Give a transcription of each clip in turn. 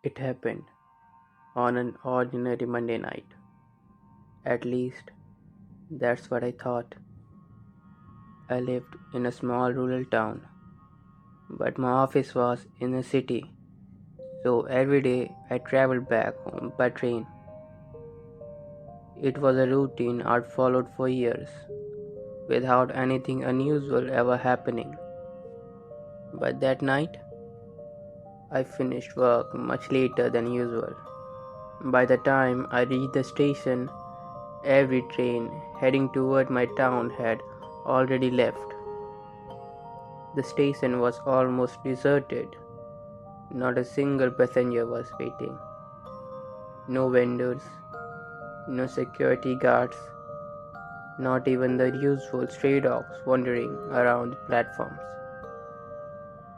It happened on an ordinary Monday night. At least, that's what I thought. I lived in a small rural town, but my office was in a city, so every day I traveled back home by train. It was a routine I'd followed for years, without anything unusual ever happening. But that night, I finished work much later than usual. By the time I reached the station, every train heading toward my town had already left. The station was almost deserted. Not a single passenger was waiting. No vendors, no security guards, not even the usual stray dogs wandering around the platforms.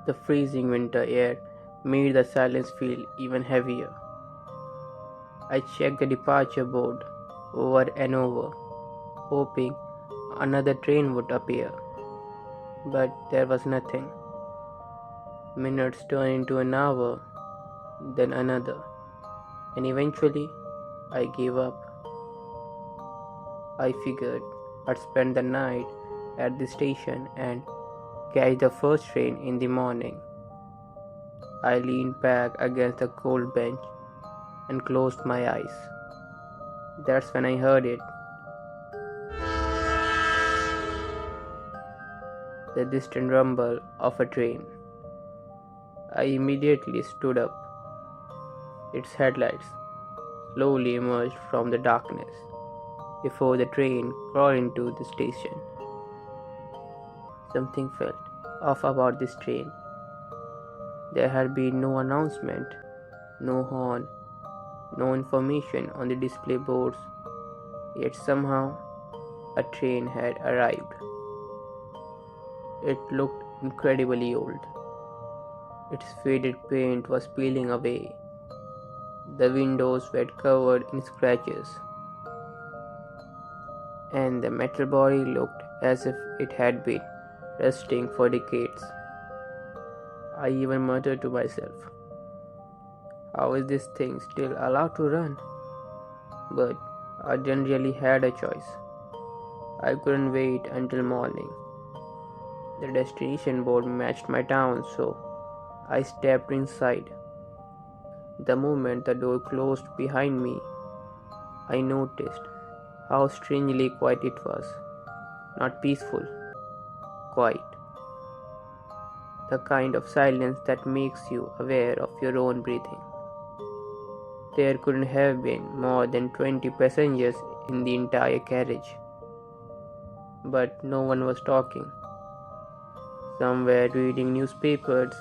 The freezing winter air made the silence feel even heavier. I checked the departure board over and over, hoping another train would appear. But there was nothing. Minutes turned into an hour, then another, and eventually I gave up. I figured I'd spend the night at the station and catch the first train in the morning. I leaned back against the cold bench and closed my eyes. That's when I heard it, the distant rumble of a train. I immediately stood up. Its headlights slowly emerged from the darkness before the train crawled into the station. Something felt off about this train. There had been no announcement, no horn, no information on the display boards, yet somehow a train had arrived. It looked incredibly old. Its faded paint was peeling away. The windows were covered in scratches, and the metal body looked as if it had been rusting for decades. I even muttered to myself, how is this thing still allowed to run? But I didn't really had a choice. I couldn't wait until morning. The destination board matched my town, so I stepped inside. The moment the door closed behind me, I noticed how strangely quiet it was. Not peaceful, quiet. The kind of silence that makes you aware of your own breathing. There couldn't have been more than 20 passengers in the entire carriage. But no one was talking. Some were reading newspapers,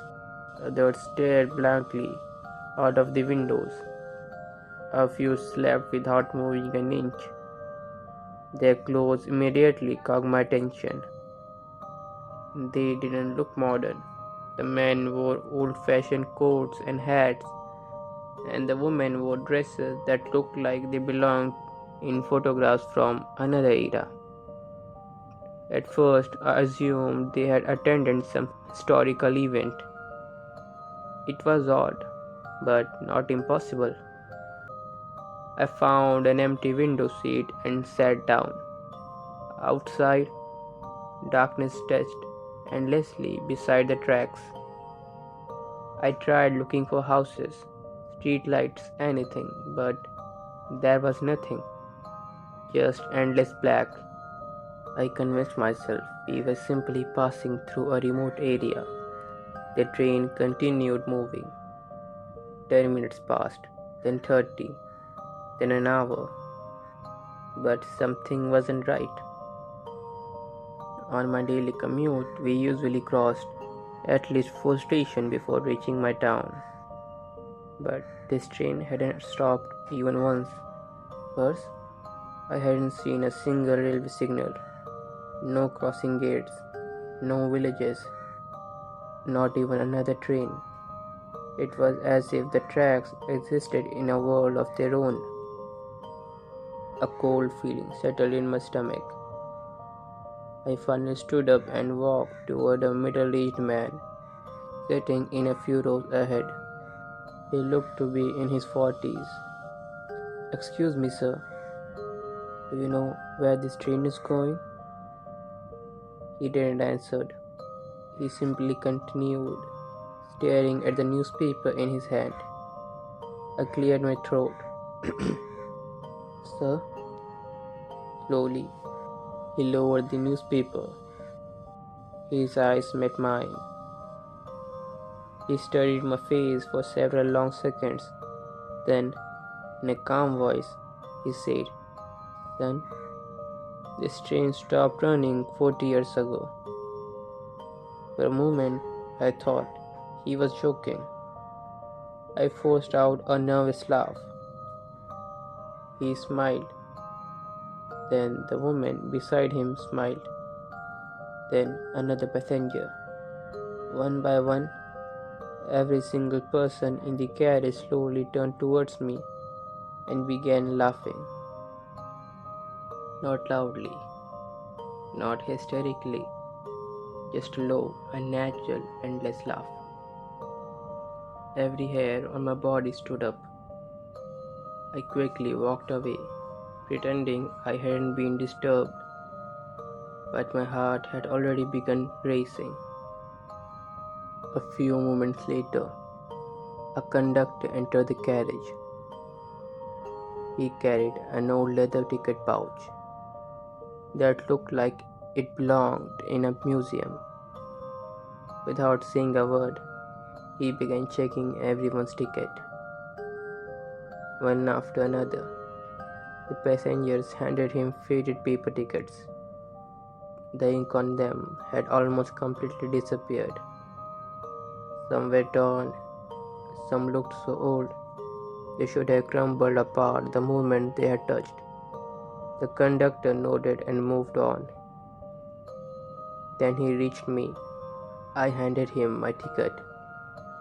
others stared blankly out of the windows. A few slept without moving an inch. Their clothes immediately caught my attention. They didn't look modern. The men wore old-fashioned coats and hats, and the women wore dresses that looked like they belonged in photographs from another era. At first, I assumed they had attended some historical event. It was odd, but not impossible. I found an empty window seat and sat down. Outside, darkness stretched endlessly beside the tracks. I tried looking for houses, street lights, anything, but there was nothing, just endless black. I convinced myself we were simply passing through a remote area. The train continued moving. 10 minutes passed, then 30, then an hour. But something wasn't right. On my daily commute, we usually crossed at least 4 stations before reaching my town. But this train hadn't stopped even once. Worse, I hadn't seen a single railway signal, no crossing gates, no villages, not even another train. It was as if the tracks existed in a world of their own. A cold feeling settled in my stomach. I finally stood up and walked toward a middle-aged man sitting in a few rows ahead. He looked to be in his 40s. "Excuse me, sir. Do you know where this train is going?" He didn't answer. He simply continued staring at the newspaper in his hand. I cleared my throat. "Sir?" Slowly, he lowered the newspaper. His eyes met mine. He studied my face for several long seconds. Then, in a calm voice, he said, "Son, this train stopped running 40 years ago." For a moment, I thought he was joking. I forced out a nervous laugh. He smiled. Then the woman beside him smiled. Then another passenger. One by one, every single person in the carriage slowly turned towards me and began laughing. Not loudly, not hysterically, just a low, unnatural, endless laugh. Every hair on my body stood up. I quickly walked away, pretending I hadn't been disturbed, but my heart had already begun racing. A few moments later, a conductor entered the carriage. He carried an old leather ticket pouch that looked like it belonged in a museum. Without saying a word, he began checking everyone's ticket. One after another, the passengers handed him faded paper tickets. The ink on them had almost completely disappeared. Some were torn, some looked so old they should have crumbled apart the moment they had touched. The conductor nodded and moved on. Then he reached me. I handed him my ticket.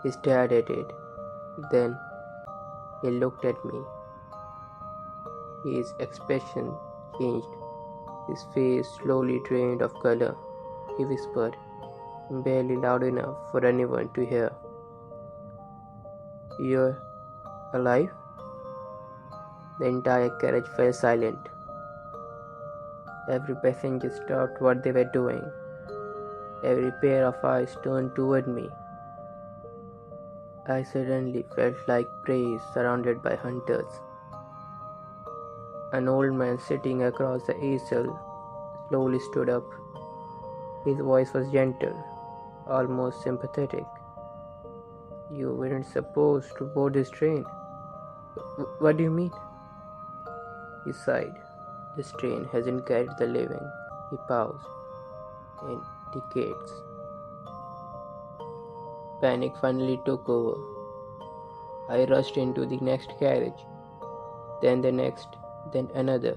He stared at it. Then he looked at me. His expression changed. His face slowly drained of color. He whispered, barely loud enough for anyone to hear, "You're alive?" The entire carriage fell silent. Every passenger stopped what they were doing. Every pair of eyes turned toward me. I suddenly felt like prey surrounded by hunters. An old man sitting across the aisle slowly stood up. His voice was gentle, almost sympathetic. "You weren't supposed to board this train." "What do you mean?" He sighed. "This train hasn't carried the living." He paused. "In decades." Panic finally took over. I rushed into the next carriage, then the next, then another.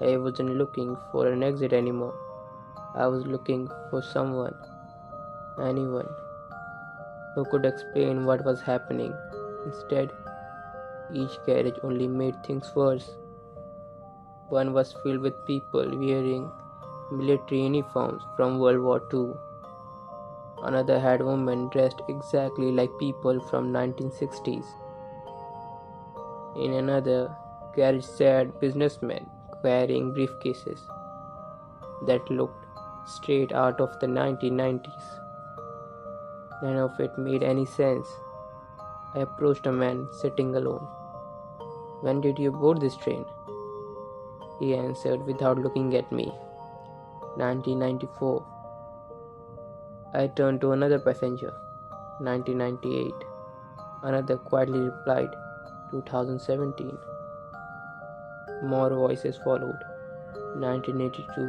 I wasn't looking for an exit anymore. I was looking for someone, anyone, who could explain what was happening. Instead, each carriage only made things worse. One was filled with people wearing military uniforms from World War II. Another had women dressed exactly like people from 1960s. In another carriage sat businessmen carrying briefcases that looked straight out of the 1990s. None of it made any sense. I approached a man sitting alone. "When did you board this train?" He answered without looking at me. 1994. I turned to another passenger. 1998. Another quietly replied, 2017. More voices followed. 1982,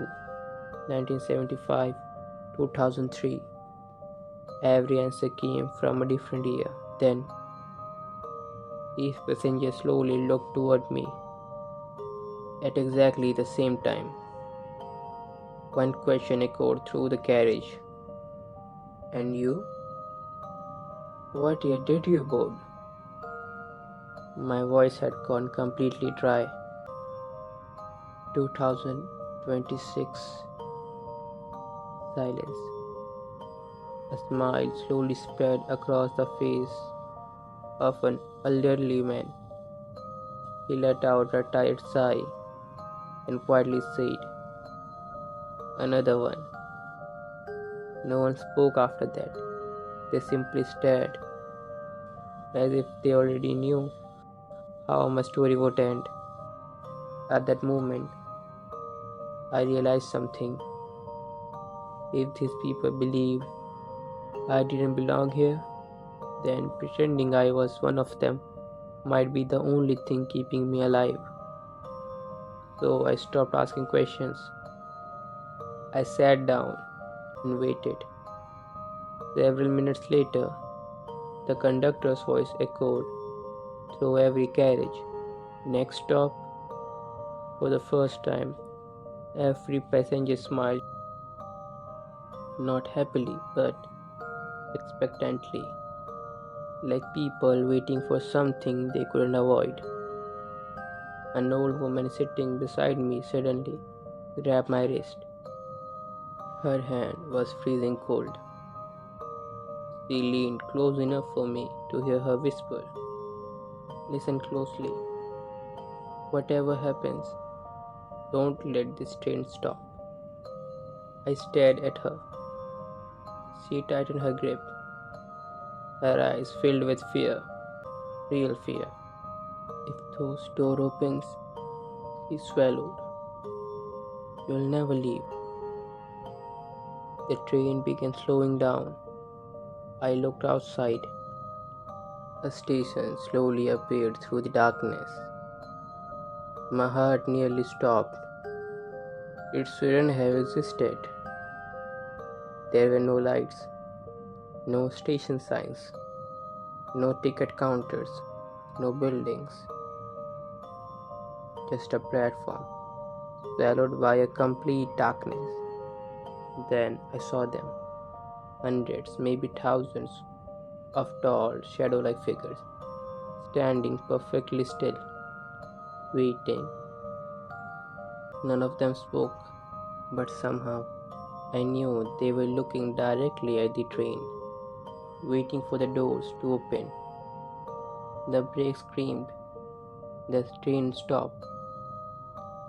1975, 2003. Every answer came from a different year. Then, each passenger slowly looked toward me. At exactly the same time, one question echoed through the carriage. "And you? What year did you board?" My voice had gone completely dry. 2026. Silence. A smile slowly spread across the face. of an elderly man. He let out a tired sigh and quietly said, "Another one." No one spoke after that. They simply stared, as if they already knew how my story would end. At that moment, I realized something. If these people believed I didn't belong here, then pretending I was one of them might be the only thing keeping me alive. So I stopped asking questions. I sat down and waited. Several minutes later, the conductor's voice echoed through every carriage. Next stop, for the first time, every passenger smiled, not happily but expectantly, like people waiting for something they couldn't avoid. An old woman sitting beside me suddenly grabbed my wrist. Her hand was freezing cold. She leaned close enough for me to hear her whisper, "Listen closely. Whatever happens, don't let this train stop." I stared at her. She tightened her grip, her eyes filled with fear, real fear. "If those door opens," she swallowed, "you'll never leave." The train began slowing down. I looked outside. A station slowly appeared through the darkness. My heart nearly stopped. It shouldn't have existed. There were no lights, no station signs, no ticket counters, no buildings, just a platform, swallowed by a complete darkness. Then I saw them, hundreds, maybe thousands, of tall, shadow like figures, standing perfectly still, waiting. None of them spoke, but somehow I knew they were looking directly at the train, waiting for the doors to open. The brakes screamed, the train stopped,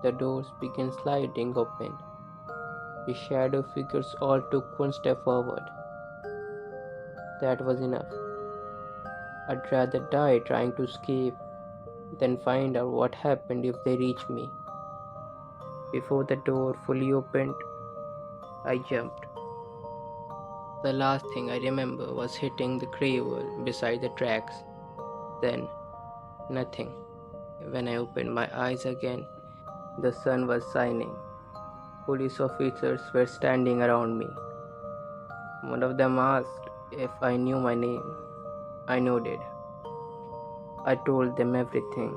the doors began sliding open. The shadow figures all took one step forward. That was enough. I'd rather die trying to escape than find out what happened if they reach me. Before the door fully opened, I jumped. The last thing I remember was hitting the gravel beside the tracks. Then, nothing. When I opened my eyes again, the sun was shining. Police officers were standing around me. One of them asked if I knew my name. I nodded. I told them everything: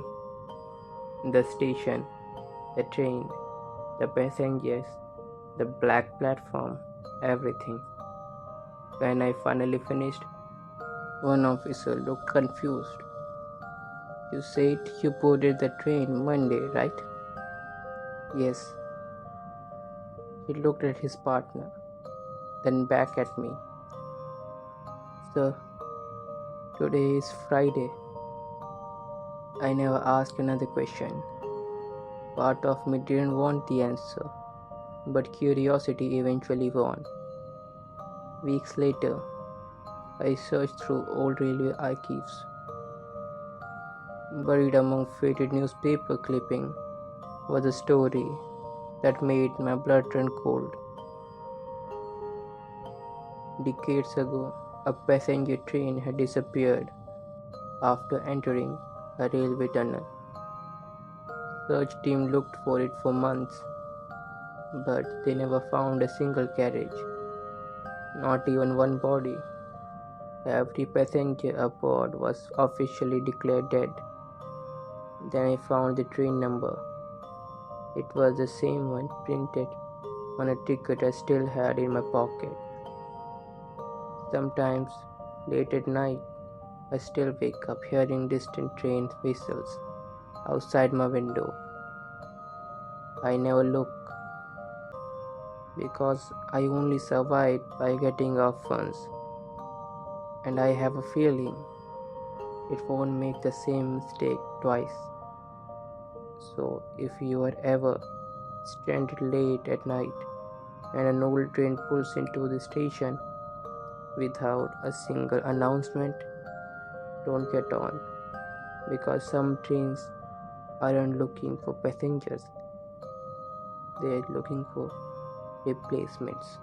the station, the train, the passengers, the black platform, everything. When I finally finished, one officer looked confused. "You said you boarded the train Monday, right?" "Yes." He looked at his partner, then back at me. "Sir, today is Friday." I never asked another question. Part of me didn't want the answer, but curiosity eventually won. Weeks later, I searched through old railway archives. Buried among faded newspaper clippings was a story that made my blood run cold. Decades ago, a passenger train had disappeared after entering a railway tunnel. Search team looked for it for months, but they never found a single carriage, not even one body. Every passenger aboard was officially declared dead. Then I found the train number. It was the same one printed on a ticket I still had in my pocket. Sometimes, late at night, I still wake up hearing distant train whistles outside my window. I never look because I only survived by getting off once. And I have a feeling it won't make the same mistake twice. So, if you are ever stranded late at night and an old train pulls into the station without a single announcement, don't get on, because some trains aren't looking for passengers, they're looking for replacements.